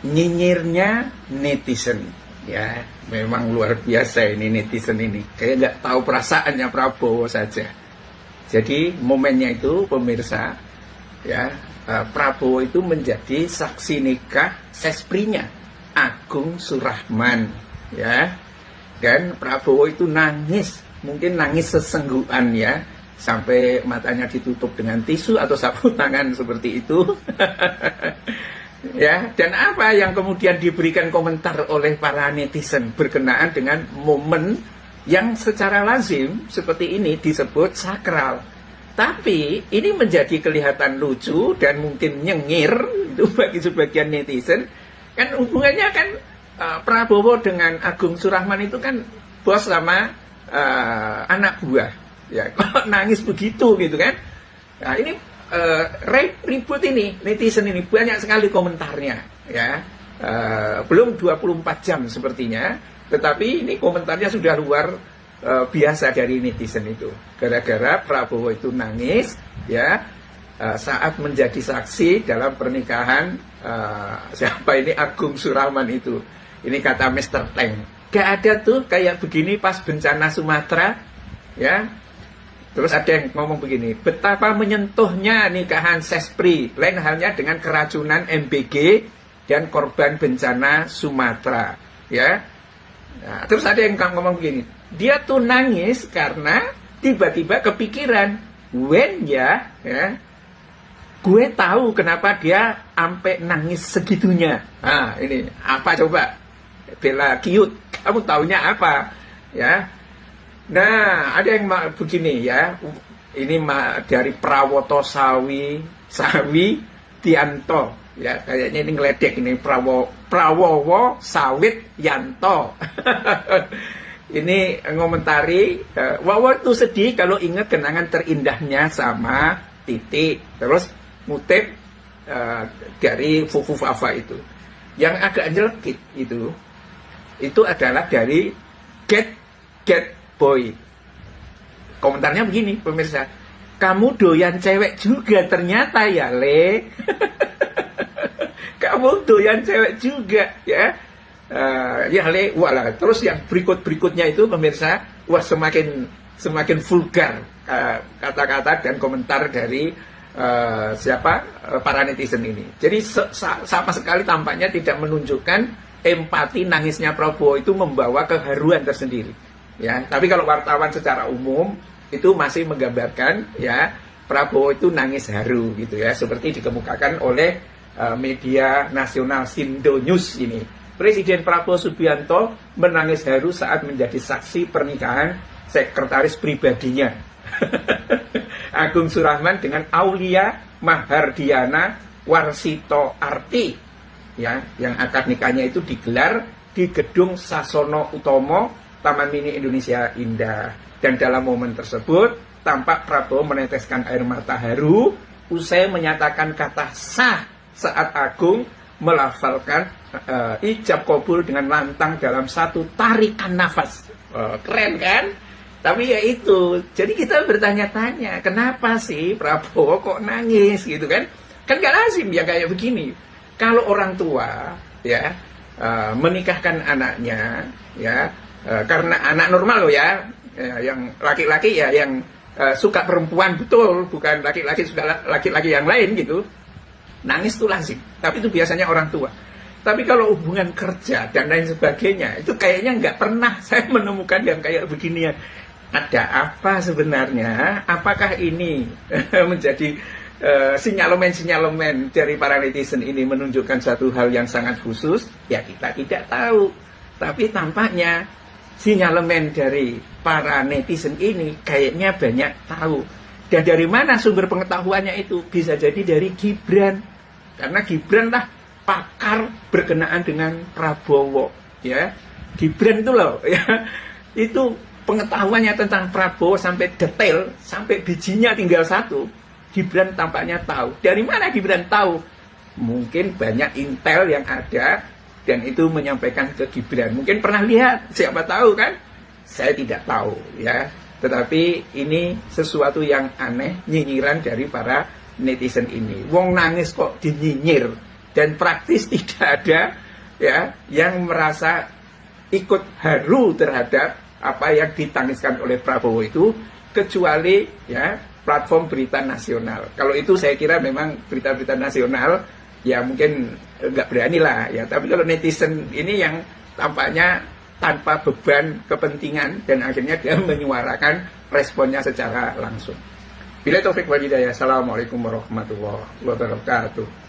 nyinyirnya netizen. Ya, memang luar biasa ini netizen ini. Kayak nggak tahu perasaannya Prabowo saja. Jadi momennya itu pemirsa, ya, Prabowo itu menjadi saksi nikah sesprinya Agung Surahman, ya. Dan Prabowo itu nangis, mungkin nangis sesenggukan ya, sampai matanya ditutup dengan tisu atau sapu tangan seperti itu. Ya, dan apa yang kemudian diberikan komentar oleh para netizen berkenaan dengan momen yang secara lazim seperti ini disebut sakral. Tapi ini menjadi kelihatan lucu dan mungkin nyengir itu bagi sebagian netizen. Kan hubungannya kan Prabowo dengan Agung Surahman itu kan bos sama anak buah. Ya, kok nangis begitu gitu kan? Nah, ini ribut ini netizen ini banyak sekali komentarnya ya, belum 24 jam sepertinya, tetapi ini komentarnya sudah luar biasa dari netizen itu gara-gara Prabowo itu nangis ya saat menjadi saksi dalam pernikahan siapa ini Agung Surahman itu. Ini kata Mr. Tank, gak ada tuh kayak begini pas bencana Sumatera ya. Terus ada yang ngomong begini, betapa menyentuhnya nikahan Sespri, lain halnya dengan keracunan MBG dan korban bencana Sumatera, ya. Nah, terus ada yang ngomong begini, dia tuh nangis karena tiba-tiba kepikiran, ya, gue tahu kenapa dia sampai nangis segitunya. Nah, ini apa coba? Bella cute, kamu taunya apa, ya? Nah, ada yang begini ya, ini dari Prawoto Sawi Tianto, ya kayaknya ini ngeledek ini Prawowo Sawit Yanto. Ini ngomentari, Wawo itu sedih kalau ingat kenangan terindahnya sama Titik. Terus ngutip dari Fufu Fafa itu. Yang agak nyelekit itu adalah dari Get Boy. Komentarnya begini pemirsa, kamu doyan cewek juga ternyata ya Le. Kamu doyan cewek juga ya. Ya Le, walah. Terus yang berikutnya itu pemirsa, wah semakin vulgar kata-kata dan komentar dari para netizen ini. Jadi sama sekali tampaknya tidak menunjukkan empati nangisnya Prabowo itu membawa keharuan tersendiri. Ya, tapi kalau wartawan secara umum itu masih menggambarkan ya Prabowo itu nangis haru gitu ya, seperti dikemukakan oleh media nasional Sindo News ini. Presiden Prabowo Subianto menangis haru saat menjadi saksi pernikahan sekretaris pribadinya Agung Surahman dengan Aulia Mahardiana Warsito Arti ya, yang akad nikahnya itu digelar di Gedung Sasono Utomo Taman Mini Indonesia Indah. Dan dalam momen tersebut tampak Prabowo meneteskan air mata haru usai menyatakan kata sah saat Agung melafalkan ijab kabul dengan lantang dalam satu tarikan nafas. Keren kan? Tapi ya itu, jadi kita bertanya-tanya, kenapa sih Prabowo kok nangis gitu kan? Kan gak lazim ya kayak begini. Kalau orang tua ya menikahkan anaknya ya, karena anak normal loh ya, yang laki-laki ya yang suka perempuan betul, bukan laki-laki suka laki-laki yang lain gitu, nangis itu lazim. Tapi itu biasanya orang tua. Tapi kalau hubungan kerja dan lain sebagainya, itu kayaknya nggak pernah saya menemukan yang kayak beginian. Ada apa sebenarnya? Apakah ini menjadi sinyalemen-sinyalemen dari para netizen ini menunjukkan satu hal yang sangat khusus? Ya kita tidak tahu. Tapi tampaknya sinyalemen dari para netizen ini kayaknya banyak tahu. Dan dari mana sumber pengetahuannya itu? Bisa jadi dari Gibran. Karena Gibran lah pakar berkenaan dengan Prabowo. Ya, Gibran itu loh. Ya, itu pengetahuannya tentang Prabowo sampai detail, sampai bijinya tinggal satu. Gibran tampaknya tahu. Dari mana Gibran tahu? Mungkin banyak intel yang ada dan itu menyampaikan ke Gibran. Mungkin pernah lihat, siapa tahu kan? Saya tidak tahu ya. Tetapi ini sesuatu yang aneh, nyinyiran dari para netizen ini. Wong nangis kok dinyinyir. dan praktis tidak ada ya yang merasa ikut haru terhadap apa yang ditangiskan oleh Prabowo itu, kecuali ya platform berita nasional. Kalau itu saya kira memang berita-berita nasional ya mungkin nggak berani lah ya. Tapi kalau netizen ini yang tampaknya tanpa beban kepentingan dan akhirnya dia menyuarakan responnya secara langsung. Bila taufik wal hidayah. Assalamualaikum warahmatullahi wabarakatuh.